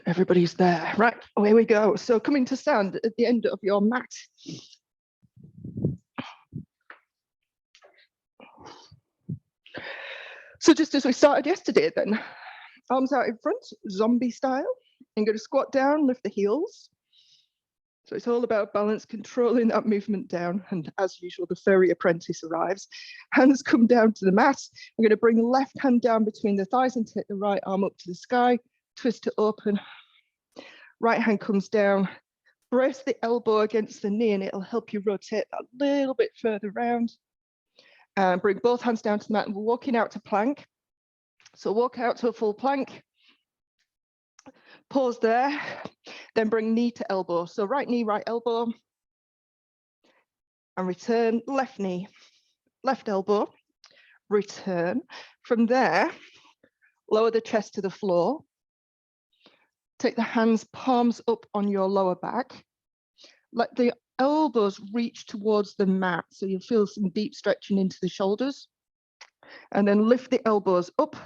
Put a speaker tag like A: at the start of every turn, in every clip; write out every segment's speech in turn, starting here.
A: Everybody's there. Right, away we go. So coming to stand at the end of your mat. So just as we started yesterday then, arms out in front, zombie style. And going to squat down, lift the heels. So it's all about balance, controlling that movement down. And as usual, the furry apprentice arrives. Hands come down to the mat. I'm going to bring the left hand down between the thighs and take the right arm up to the sky. Twist it open. Right hand comes down. Brace the elbow against the knee and it'll help you rotate that a little bit further round. And bring both hands down to the mat and we're walking out to plank. So walk out to a full plank. Pause there, then bring knee to elbow. So right knee, right elbow, and return, left knee, left elbow, return. From there, lower the chest to the floor. Take the hands, palms up on your lower back. Let the elbows reach towards the mat, so you'll feel some deep stretching into the shoulders. And then lift the elbows up,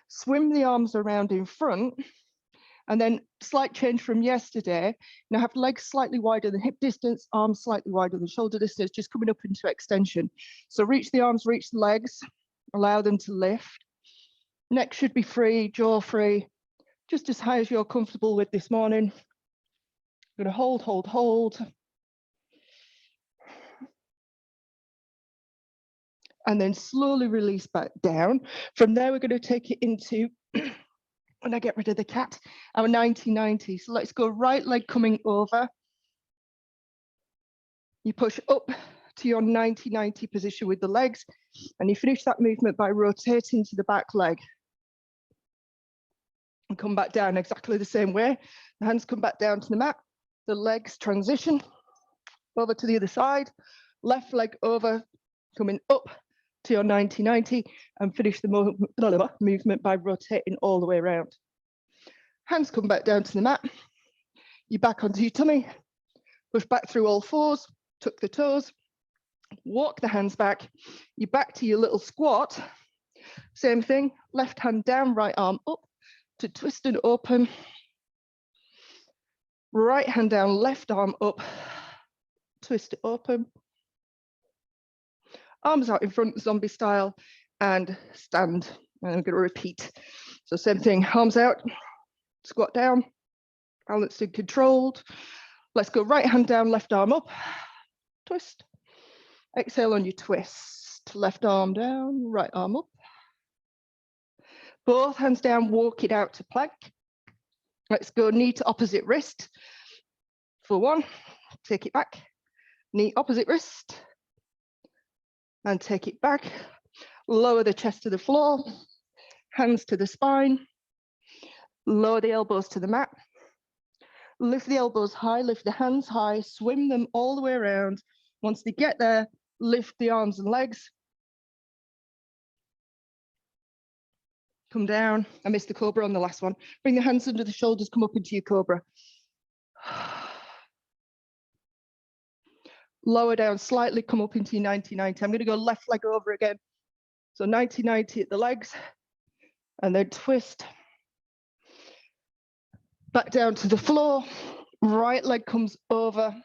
A: swim the arms around in front. And then slight change from yesterday. Now have legs slightly wider than hip distance, arms slightly wider than shoulder distance, just coming up into extension. So reach the arms, reach the legs, allow them to lift. Neck should be free, jaw free, just as high as you're comfortable with this morning. I'm going to hold, hold, hold. And then slowly release back down. From there, we're going to take it into when I get rid of the cat, our 90-90. So let's go right leg coming over. You push up to your 90-90 position with the legs, and you finish that movement by rotating to the back leg. And come back down exactly the same way. The hands come back down to the mat, the legs transition over to the other side, left leg over, coming up to your 90-90 and finish the movement by rotating all the way around. Hands come back down to the mat. You back onto your tummy, push back through all fours, tuck the toes, walk the hands back. You back to your little squat. Same thing, left hand down, right arm up to twist and open. Right hand down, left arm up, twist it open. Arms out in front, zombie style, and stand. And I'm going to repeat. So same thing, arms out, squat down, balanced and controlled. Let's go right hand down, left arm up, twist. Exhale on your twist. Left arm down, right arm up. Both hands down, walk it out to plank. Let's go knee to opposite wrist. For one, take it back. Knee opposite wrist. And take it back. Lower the chest to the floor. Hands to the spine. Lower the elbows to the mat. Lift the elbows high, lift the hands high, swim them all the way around. Once they get there, lift the arms and legs. Come down. I missed the cobra on the last one. Bring the hands under the shoulders, come up into your cobra. Lower down slightly, come up into your 90-90. I'm going to go left leg over again. So 90-90 at the legs, and then twist. Back down to the floor. Right leg comes over.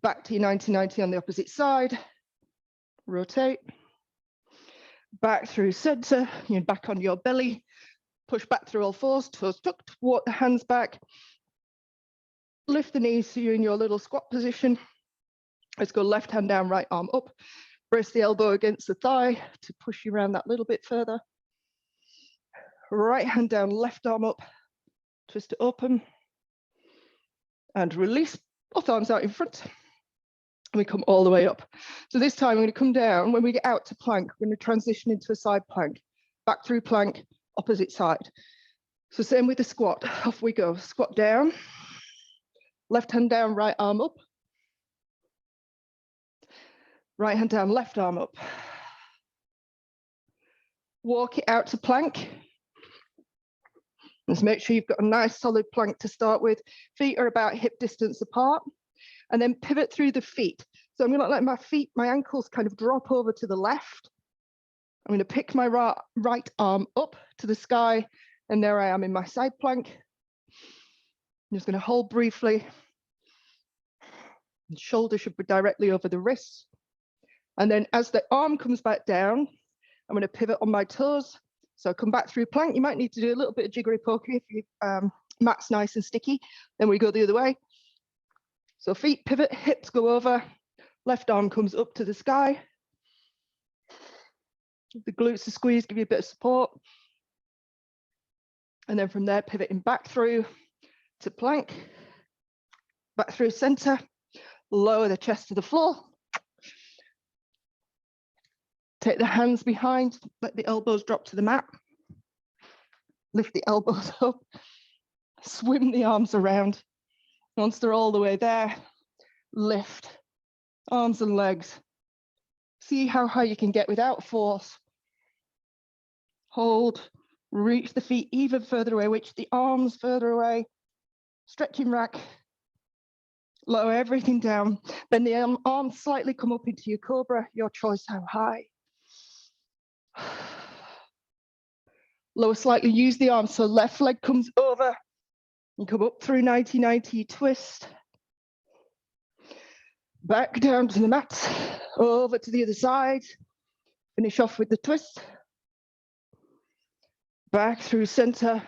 A: Back to your 90-90 on the opposite side. Rotate. Back through center. You're back on your belly. Push back through all fours, toes tucked. Walk the hands back. Lift the knees so you're in your little squat position. Let's go left hand down, right arm up. Brace the elbow against the thigh to push you around that little bit further. Right hand down, left arm up. Twist it open. And release both arms out in front. And we come all the way up. So this time I'm going to come down. When we get out to plank, we're going to transition into a side plank. Back through plank, opposite side. So same with the squat. Off we go. Squat down. Left hand down, right arm up. Right hand down, left arm up. Walk it out to plank. Just make sure you've got a nice solid plank to start with. Feet are about hip distance apart. And then pivot through the feet. So I'm going to let my feet, my ankles kind of drop over to the left. I'm going to pick my right arm up to the sky And there I am in my side plank. I'm just going to hold briefly. The shoulder should be directly over the wrist. And then as the arm comes back down, I'm going to pivot on my toes. So come back through plank. You might need to do a little bit of jiggery pokery if your mat's nice and sticky. Then we go the other way. So feet pivot, hips go over, left arm comes up to the sky. The glutes are squeezed, give you a bit of support. And then from there, pivoting back through to plank, back through center, lower the chest to the floor. Take the hands behind, let the elbows drop to the mat. Lift the elbows up, swim the arms around. Once they're all the way there, lift arms and legs. See how high you can get without force. Hold, reach the feet even further away, reach the arms further away. Stretching rack. Lower everything down. Bend the arms slightly, come up into your cobra, your choice how high. Lower slightly, use the arms, so left leg comes over. You come up through 90-90, twist. Back down to the mat, over to the other side. Finish off with the twist. Back through center.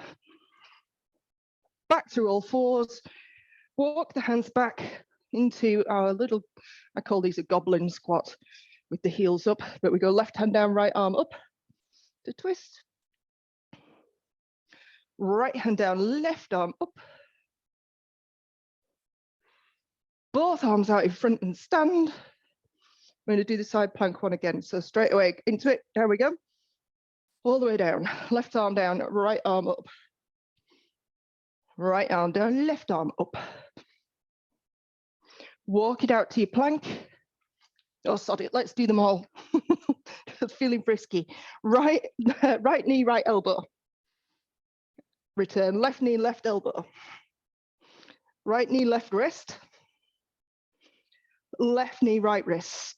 A: Back through all fours. Walk the hands back into our little, I call these a goblin squat with the heels up, but we go left hand down, right arm up to twist. Right hand down, left arm up. Both arms out in front and stand. We're going to do the side plank one again. So straight away into it. There we go. All the way down. Left arm down, right arm up. Right arm down, left arm up. Walk it out to your plank. Oh, sod it. Let's do them all. Feeling frisky. Right knee, right elbow. Return. Left knee, left elbow. Right knee, left wrist. Left knee, right wrist.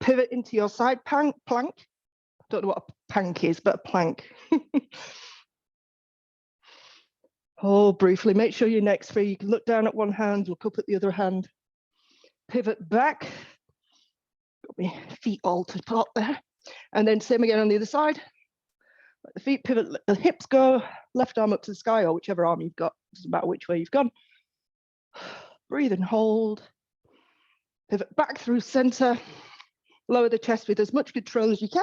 A: Pivot into your side plank. Don't know what a plank is, but a plank. Hold briefly. Make sure your neck's free. You can look down at one hand, look up at the other hand. Pivot back. Got my feet all to pot there. And then same again on the other side. Let the feet pivot, let the hips go. Left arm up to the sky, or whichever arm you've got. Doesn't matter which way you've gone. Breathe and hold. Pivot back through center. Lower the chest with as much control as you can.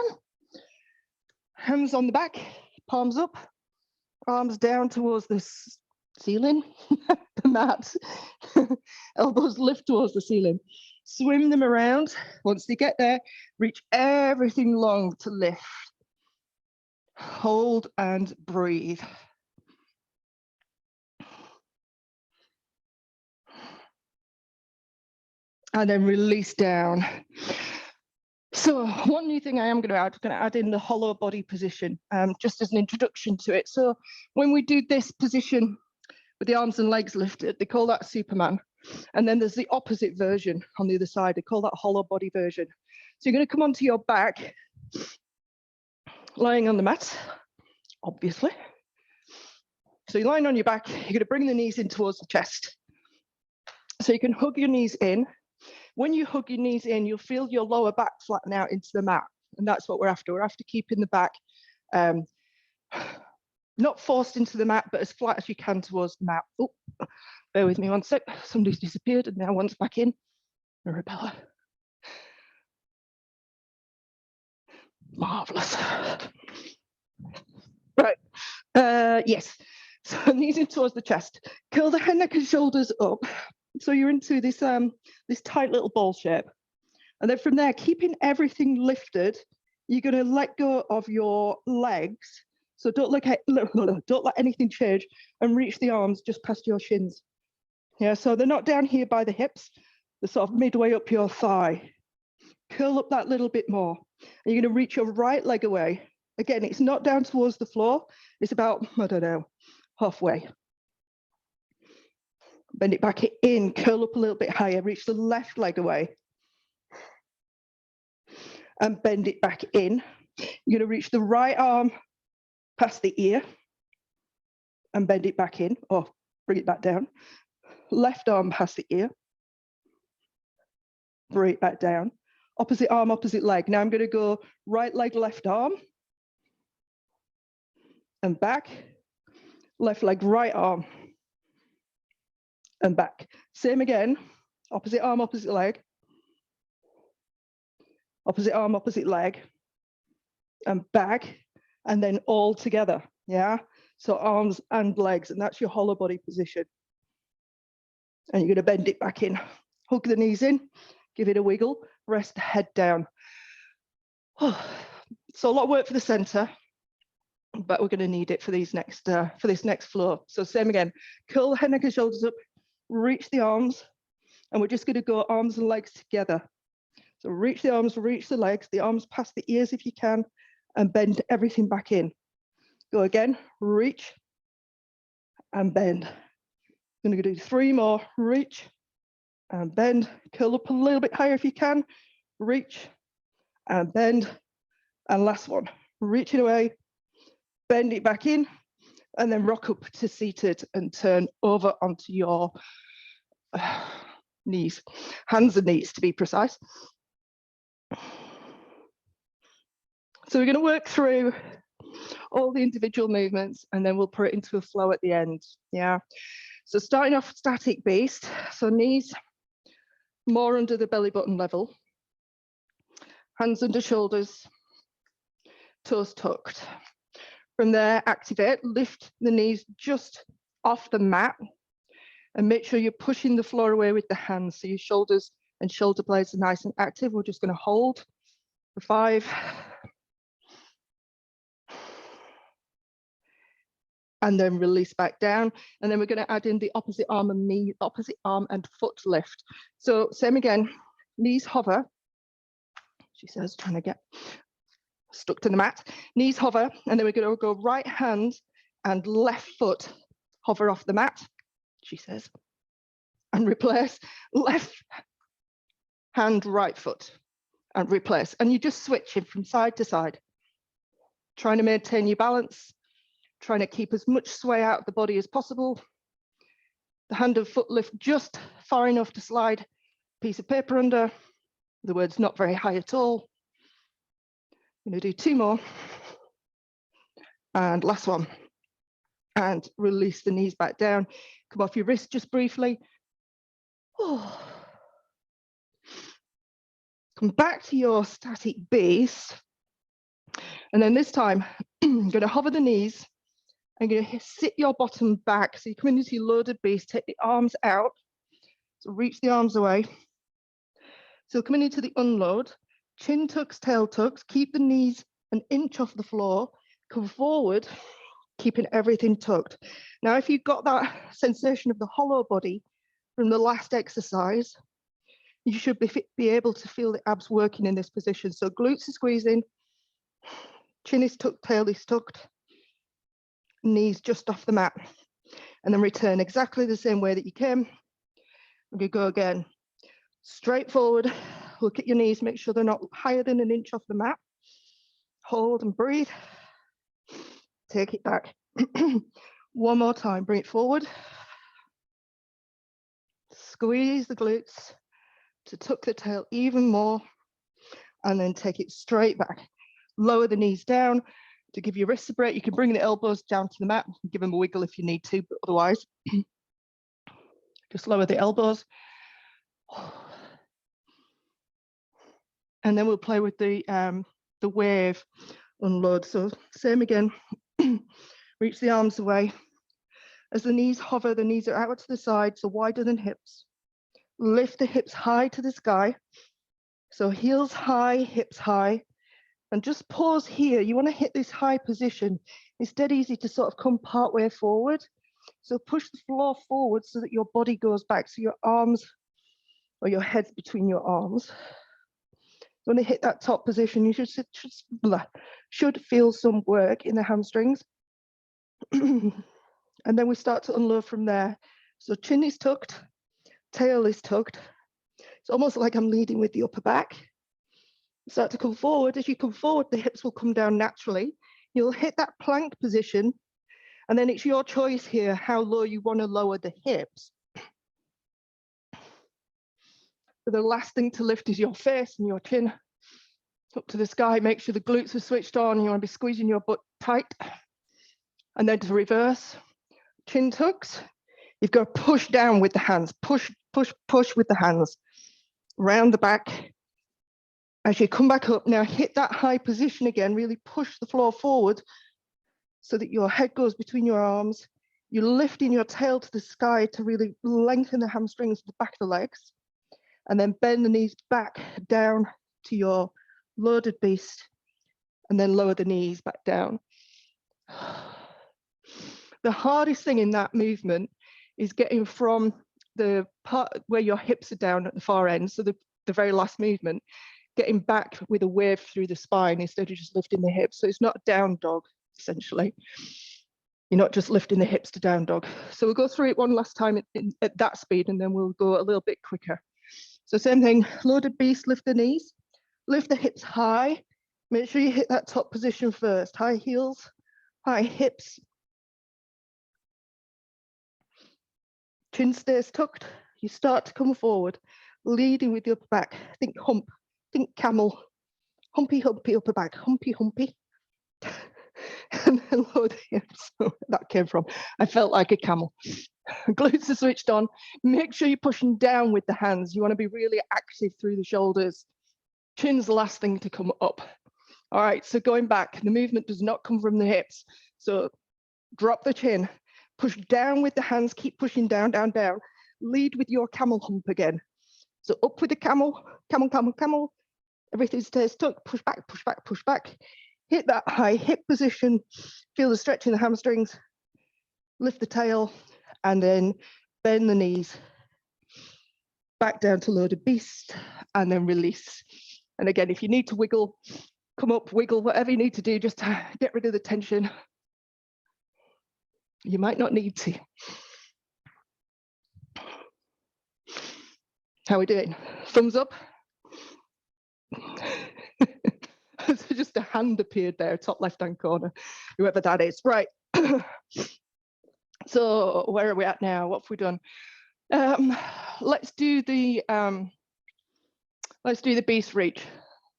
A: Hands on the back, palms up, arms down towards the ceiling, the mat. Elbows lift towards the ceiling. Swim them around. Once you get there, reach everything long to lift. Hold and breathe. And then release down. So one new thing I am going to add in the hollow body position, just as an introduction to it. So when we do this position with the arms and legs lifted, they call that Superman. And then there's the opposite version on the other side. They call that hollow body version. So you're going to come onto your back, lying on the mat, obviously. So you're lying on your back, you're going to bring the knees in towards the chest. So you can hug your knees in. When you hug your knees in, you'll feel your lower back flatten out into the mat. And that's what we're after. We're after keeping the back not forced into the mat, but as flat as you can towards the mat. Oh, bear with me one sec. Somebody's disappeared and now one's back in. Arabella. Marvelous. Right. Yes. So knees in towards the chest. Curl the head, neck, and shoulders up. So you're into this this tight little ball shape. And then from there, keeping everything lifted, you're going to let go of your legs. So don't let anything change and reach the arms just past your shins. Yeah, so they're not down here by the hips. They're sort of midway up your thigh. Curl up that little bit more. And you're going to reach your right leg away. Again, it's not down towards the floor. It's about, I don't know, halfway. Bend it back in, curl up a little bit higher, reach the left leg away. And bend it back in. You're going to reach the right arm past the ear and bend it back in, or bring it back down. Left arm past the ear, bring it back down. Opposite arm, opposite leg. Now I'm going to go right leg, left arm, and back. Left leg, right arm, and back. Same again, opposite arm, opposite leg. Opposite arm, opposite leg, and back, and then all together, yeah? So arms and legs, and that's your hollow body position. And you're gonna bend it back in. Hug the knees in, give it a wiggle, rest the head down. So a lot of work for the center, but we're gonna need it for these next for this next floor. So same again, curl the head, neck, and shoulders up, reach the arms, and we're just gonna go arms and legs together. So reach the arms, reach the legs, the arms past the ears if you can, and bend everything back in. Go again, reach and bend. I'm gonna do 3 more, reach and bend, curl up a little bit higher if you can, reach and bend, and last one, reach it away, bend it back in, and then rock up to seated and turn over onto your knees, hands and knees to be precise. So we're going to work through all the individual movements and then we'll put it into a flow at the end. Yeah. So starting off static beast. So knees more under the belly button level. Hands under shoulders. Toes tucked. From there, activate. Lift the knees just off the mat. And make sure you're pushing the floor away with the hands. So your shoulders and shoulder blades are nice and active. We're just going to hold for 5. And then release back down. And then we're going to add in the opposite arm and knee, opposite arm and foot lift. So same again, knees hover. She says, trying to get stuck to the mat. Knees hover, and then we're going to go right hand and left foot hover off the mat, she says. And replace left hand, right foot, and replace. And you just switch it from side to side, trying to maintain your balance. Trying to keep as much sway out of the body as possible. The hand and foot lift just far enough to slide a piece of paper under. In other words, not very high at all. I'm going to do 2 more. And last one. And release the knees back down. Come off your wrist just briefly. Oh. Come back to your static base. And then this time, I'm going to hover the knees. I'm going to sit your bottom back. So you come into your loaded beast, take the arms out. So reach the arms away. So coming into the unload, chin tucks, tail tucks, keep the knees an inch off the floor, come forward, keeping everything tucked. Now, if you've got that sensation of the hollow body from the last exercise, you should be able to feel the abs working in this position. So glutes are squeezing, chin is tucked, tail is tucked. Knees just off the mat, and then return exactly the same way that you came. We're going to go again, straight forward, look at your knees, make sure they're not higher than an inch off the mat. Hold and breathe, take it back. 1 more time, bring it forward. Squeeze the glutes to tuck the tail even more, and then take it straight back. Lower the knees down. To give your wrists a break, you can bring the elbows down to the mat, give them a wiggle if you need to, but otherwise, just lower the elbows. And then we'll play with the wave unload. So same again, reach the arms away. As the knees hover, the knees are out to the side, so wider than hips. Lift the hips high to the sky. So heels high, hips high. And just pause here. You want to hit this high position. It's dead easy to sort of come part way forward. So push the floor forward so that your body goes back. So your arms or your head's between your arms. You want to hit that top position. You should feel some work in the hamstrings. And then we start to unload from there. So chin is tucked, tail is tucked. It's almost like I'm leading with the upper back. Start to come forward. As you come forward, the hips will come down naturally. You'll hit that plank position, and then it's your choice here how low you want to lower the hips. But the last thing to lift is your face and your chin up to the sky. Make sure the glutes are switched on. You want to be squeezing your butt tight. And then to reverse, chin tucks. You've got to push down with the hands. Push, push, push with the hands. Round the back. As you come back up, now hit that high position again. Really push the floor forward so that your head goes between your arms. You're lifting your tail to the sky to really lengthen the hamstrings to the back of the legs. And then bend the knees back down to your loaded beast, and then lower the knees back down. The hardest thing in that movement is getting from the part where your hips are down at the far end, so the very last movement, getting back with a wave through the spine instead of just lifting the hips. So it's not down dog, essentially. You're not just lifting the hips to down dog. So we'll go through it one last time at that speed, and then we'll go a little bit quicker. So same thing, loaded beast, lift the knees, lift the hips high. Make sure you hit that top position first. High heels, high hips. Chin stays tucked. You start to come forward, leading with the upper back. Think hump, think camel. Humpy, humpy, upper back, humpy, humpy. And then lower the hips. That came from, I felt like a camel. Glutes are switched on. Make sure you're pushing down with the hands. You want to be really active through the shoulders. Chin's the last thing to come up. All right, so going back, the movement does not come from the hips. So drop the chin, push down with the hands, keep pushing down, down, down. Lead with your camel hump again. So up with the camel, camel, camel, camel. Everything stays tucked, push back, push back, push back. Hit that high hip position. Feel the stretch in the hamstrings. Lift the tail, and then bend the knees back down to loaded beast, and then release. And again, if you need to wiggle, come up, wiggle, whatever you need to do, just to get rid of the tension. You might not need to. How are we doing? Thumbs up? So just a hand appeared there, top left-hand corner, whoever that is. Right. So where are we at now? What have we done? Let's do the beast reach.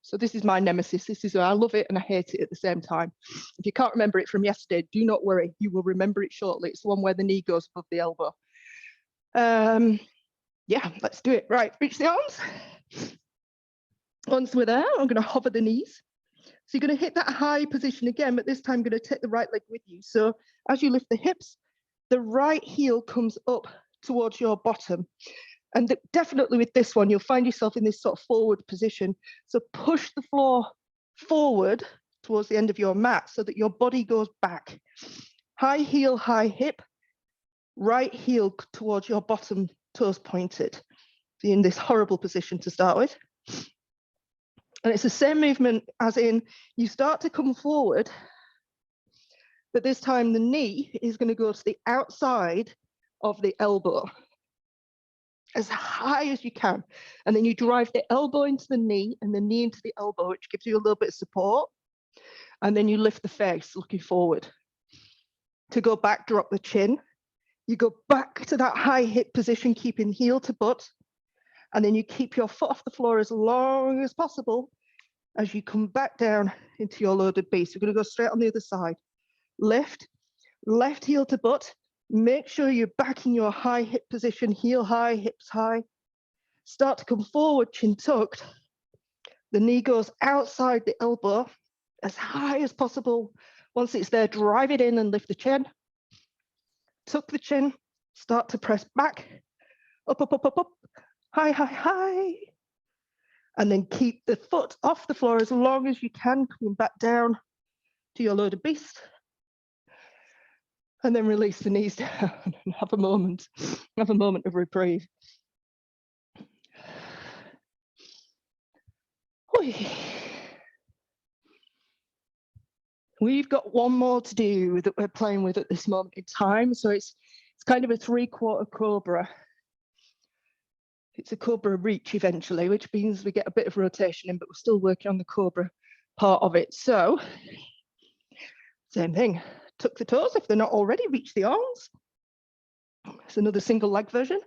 A: So this is my nemesis. This is, I love it and I hate it at the same time. If you can't remember it from yesterday, do not worry. You will remember it shortly. It's the one where the knee goes above the elbow. Yeah, let's do it. Right, reach the arms. Once we're there, I'm going to hover the knees. So you're going to hit that high position again, but this time I'm going to take the right leg with you. So as you lift the hips, the right heel comes up towards your bottom. And definitely with this one, you'll find yourself in this sort of forward position. So push the floor forward towards the end of your mat so that your body goes back. High heel, high hip, right heel towards your bottom, toes pointed. So you're in this horrible position to start with. And it's the same movement as in you start to come forward, but this time the knee is going to go to the outside of the elbow as high as you can. And then you drive the elbow into the knee and the knee into the elbow, which gives you a little bit of support. And then you lift the face looking forward. To go back, drop the chin. You go back to that high hip position, keeping heel to butt. And then you keep your foot off the floor as long as possible as you come back down into your loaded beast. We're going to go straight on the other side. Lift, left heel to butt. Make sure you're back in your high hip position, heel high, hips high. Start to come forward, chin tucked. The knee goes outside the elbow as high as possible. Once it's there, drive it in and lift the chin. Tuck the chin, start to press back. Up, up, up, up, up. High, high, high. And then keep the foot off the floor as long as you can, coming back down to your loaded beast. And then release the knees down and have a moment of reprieve. We've got one more to do that we're playing with at this moment in time. So it's kind of a 3/4 cobra. It's a cobra reach eventually, which means we get a bit of rotation in, but we're still working on the cobra part of it. So Same thing, tuck the toes if they're not already, reach the arms. It's another single leg version.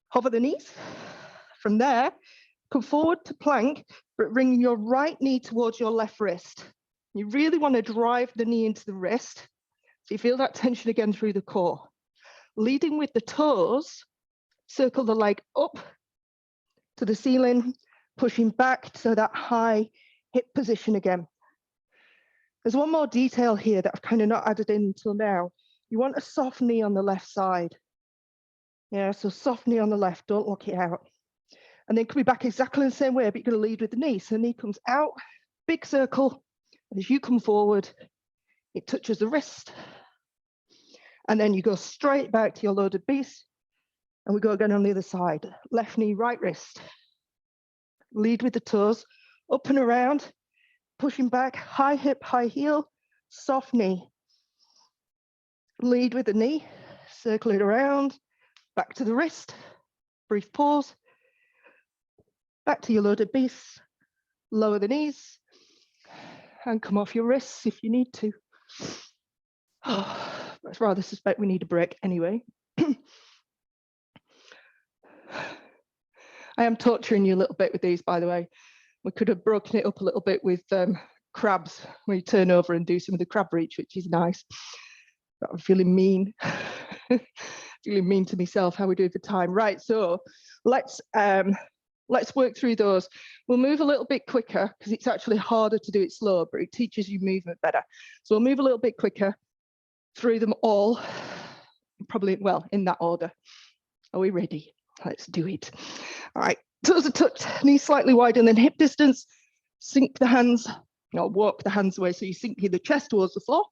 A: Hover the knees. From there, come forward to plank, but bring your right knee towards your left wrist. You really want to drive the knee into the wrist. So you feel that tension again through the core. Leading with the toes, circle the leg up to the ceiling, pushing back to that high hip position again. There's one more detail here that I've kind of not added in until now. You want a soft knee on the left side. Yeah, so soft knee on the left, don't lock it out. And then coming back exactly the same way, but you're going to lead with the knee. So the knee comes out, big circle. As you come forward, it touches the wrist. And then you go straight back to your loaded beast. And we go again on the other side. Left knee, right wrist. Lead with the toes, up and around, pushing back, high hip, high heel, soft knee. Lead with the knee, circle it around, back to the wrist, brief pause, back to your loaded beast, lower the knees, and come off your wrists if you need to. Oh, I'd rather suspect we need a break anyway. I am torturing you a little bit with these, by the way. We could have broken it up a little bit with crabs, where you turn over and do some of the crab reach, which is nice. But I'm feeling mean, feeling mean to myself. How we do for time, right? So let's work through those. We'll move a little bit quicker because it's actually harder to do it slow, but it teaches you movement better. So we'll move a little bit quicker through them all, probably, well, in that order. Are we ready? Let's do it. All right, toes are tucked, knees slightly wider than hip distance. Sink the hands, or walk the hands away so you sink the chest towards the floor.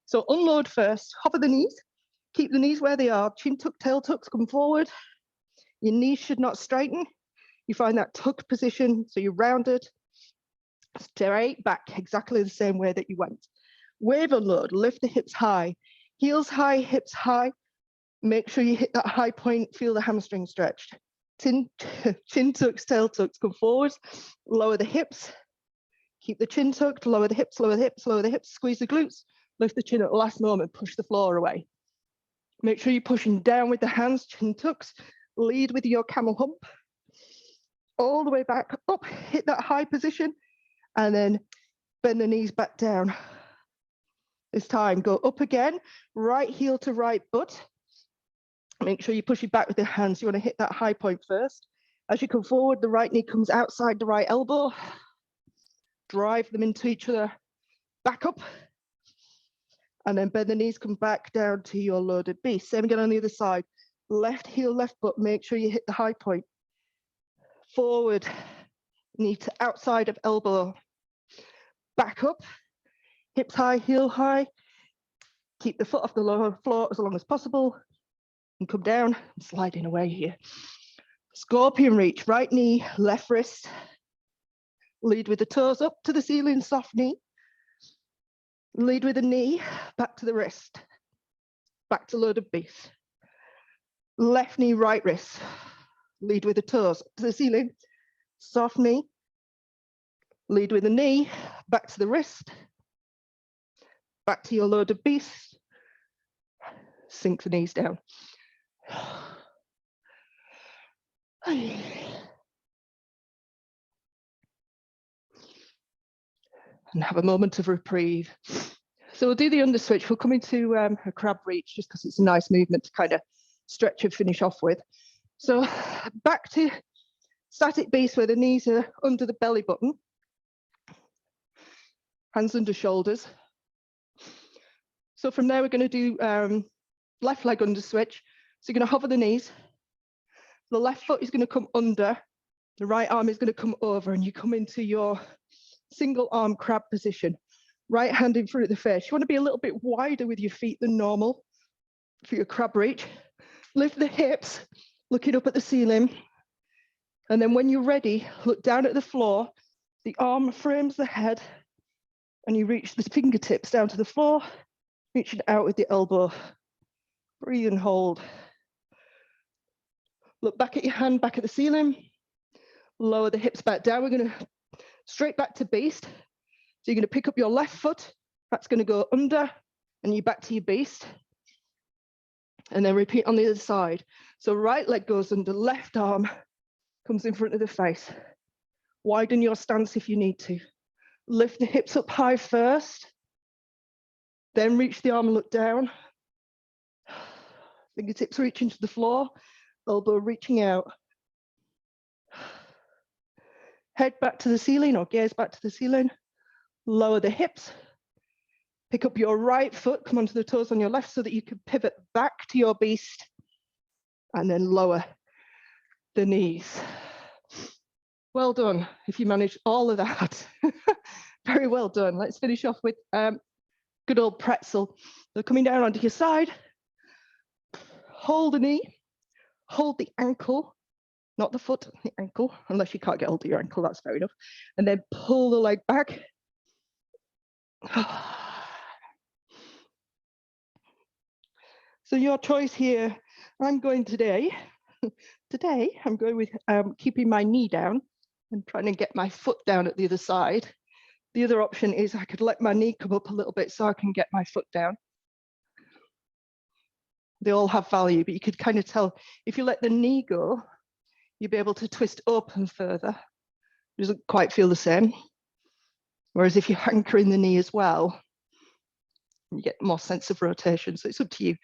A: So unload first, hover the knees, keep the knees where they are, chin tuck, tail tucks, come forward. Your knees should not straighten. You find that tuck position, so you're rounded. Straight back, exactly the same way that you went. Wave unload, lift the hips high, heels high, hips high. Make sure you hit that high point, feel the hamstring stretched. Chin tucks, tail tucks, come forward, lower the hips, keep the chin tucked, lower the hips, lower the hips, lower the hips, squeeze the glutes, lift the chin at the last moment, push the floor away. Make sure you're pushing down with the hands, chin tucks, lead with your camel hump, all the way back up, hit that high position, and then bend the knees back down. This time, go up again, right heel to right butt. Make sure you push it back with the hands. You want to hit that high point first. As you come forward, the right knee comes outside the right elbow. Drive them into each other, back up. And then bend the knees, come back down to your loaded beast. Same again on the other side. Left heel, left butt. Make sure you hit the high point. Forward, knee to outside of elbow. Back up, hips high, heel high. Keep the foot off the lower floor as long as possible. And come down and sliding away here. Scorpion reach, right knee, left wrist. Lead with the toes up to the ceiling, soft knee. Lead with the knee, back to the wrist. Back to loaded beast. Left knee, right wrist. Lead with the toes up to the ceiling, soft knee. Lead with the knee, back to the wrist. Back to your loaded beast. Sink the knees down. And have a moment of reprieve. So we'll do the under switch. We'll come into a crab reach just because it's a nice movement to kind of stretch and finish off with. So back to static beast where the knees are under the belly button. Hands under shoulders. So from there, we're going to do left leg under switch. So you're going to hover the knees. The left foot is going to come under. The right arm is going to come over, and you come into your single arm crab position. Right hand in front of the face. You want to be a little bit wider with your feet than normal for your crab reach. Lift the hips, looking up at the ceiling. And then when you're ready, look down at the floor. The arm frames the head, and you reach the fingertips down to the floor, reaching out with the elbow. Breathe and hold. Look back at your hand, back at the ceiling. Lower the hips back down. We're going to straight back to beast. So you're going to pick up your left foot, That's going to go under and you back to your beast. And then repeat on the other side. So right leg goes under, left arm comes in front of the face. Widen your stance if you need to. Lift the hips up high first, then reach the arm and look down. Fingertips reaching to the floor, elbow reaching out. Head back to the ceiling or gaze back to the ceiling. Lower the hips. Pick up your right foot, come onto the toes on your left so that you can pivot back to your beast and then lower the knees. Well done if you manage all of that. Very well done. Let's finish off with good old pretzel. So coming down onto your side, hold the knee, hold the ankle, not the foot, the ankle, unless you can't get hold of your ankle, that's fair enough. And then pull the leg back. So your choice here, I'm going today I'm going with keeping my knee down and trying to get my foot down at the other side. The other option is I could let my knee come up a little bit so I can get my foot down. They all have value, but you could kind of tell if you let the knee go, you'll be able to twist open further. It doesn't quite feel the same. Whereas if you anchor in the knee as well, you get more sense of rotation. So it's up to you.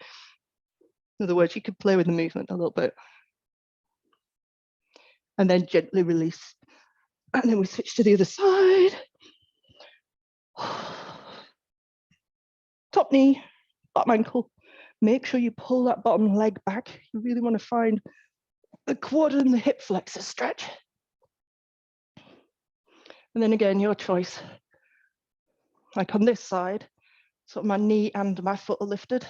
A: In other words, you could play with the movement a little bit. And then gently release. And then we switch to the other side. Top knee, bottom ankle. Make sure you pull that bottom leg back. You really want to find the quad and the hip flexor stretch. And then again, your choice. Like on this side, so my knee and my foot are lifted.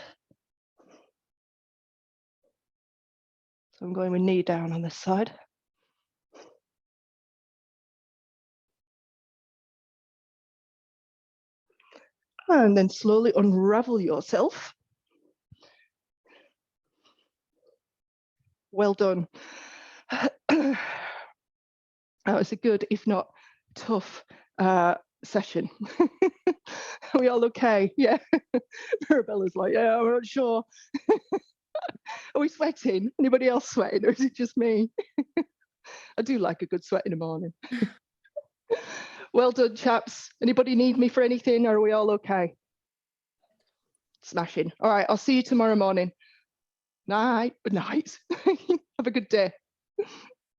A: So I'm going with knee down on this side. And then slowly unravel yourself. Well done. That was a good, if not tough, session. Are we all okay? Yeah. Mirabella's like, yeah, I'm not sure. Are we sweating? Anybody else sweating, or is it just me? I do like a good sweat in the morning. Well done, chaps. Anybody need me for anything, or are we all okay? Smashing. All right, I'll see you tomorrow morning. Night. Good night. Have a good day.